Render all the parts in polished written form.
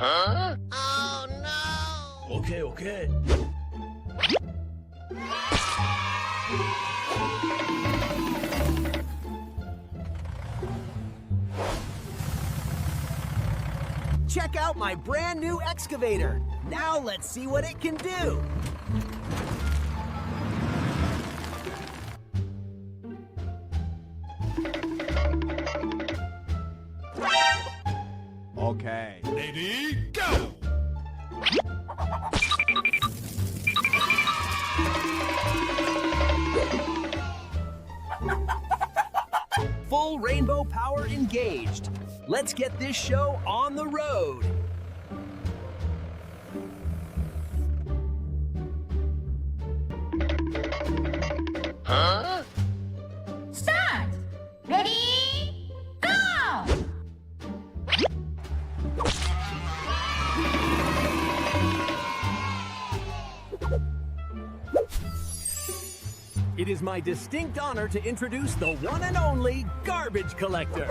Huh? Oh no! Okay, okay. Check out my brand new excavator. Now let's see what it can do. Okay. Ready, go! Full rainbow power engaged. Let's get this show on the road. Huh? Start! Ready? Go! It is my distinct honor to introduce the one and only garbage collector.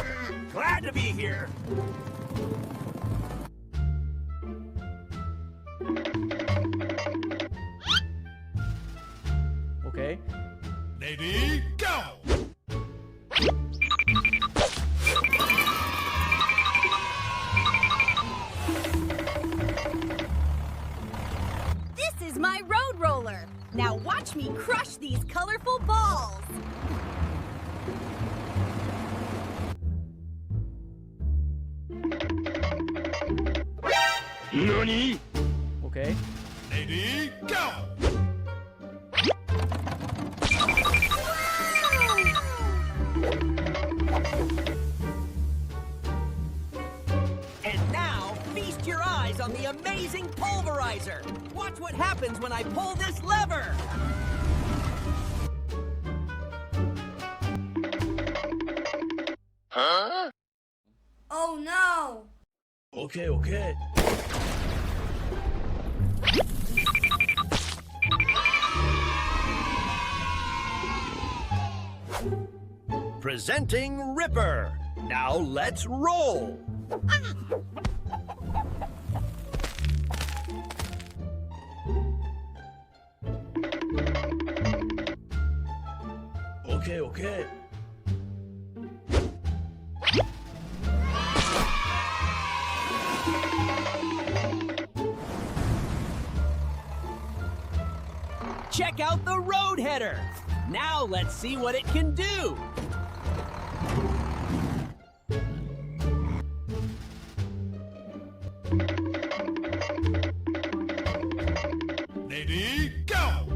Glad to be here. Okay. Ready, go! This is my road roller. Now watch me crush these colorful balls. Nani? Okay. Ready, go! And now, feast your eyes on the amazing pulverizer. Watch what happens when I pull this lever. Huh? Oh no! Okay, okay. Presenting Ripper. Now let's roll. Okay, okay. Check out the road header. Now let's see what it can do. Ready, go!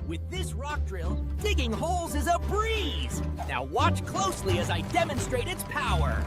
With this rock drill, digging holes is a breeze. Now watch closely as I demonstrate its power.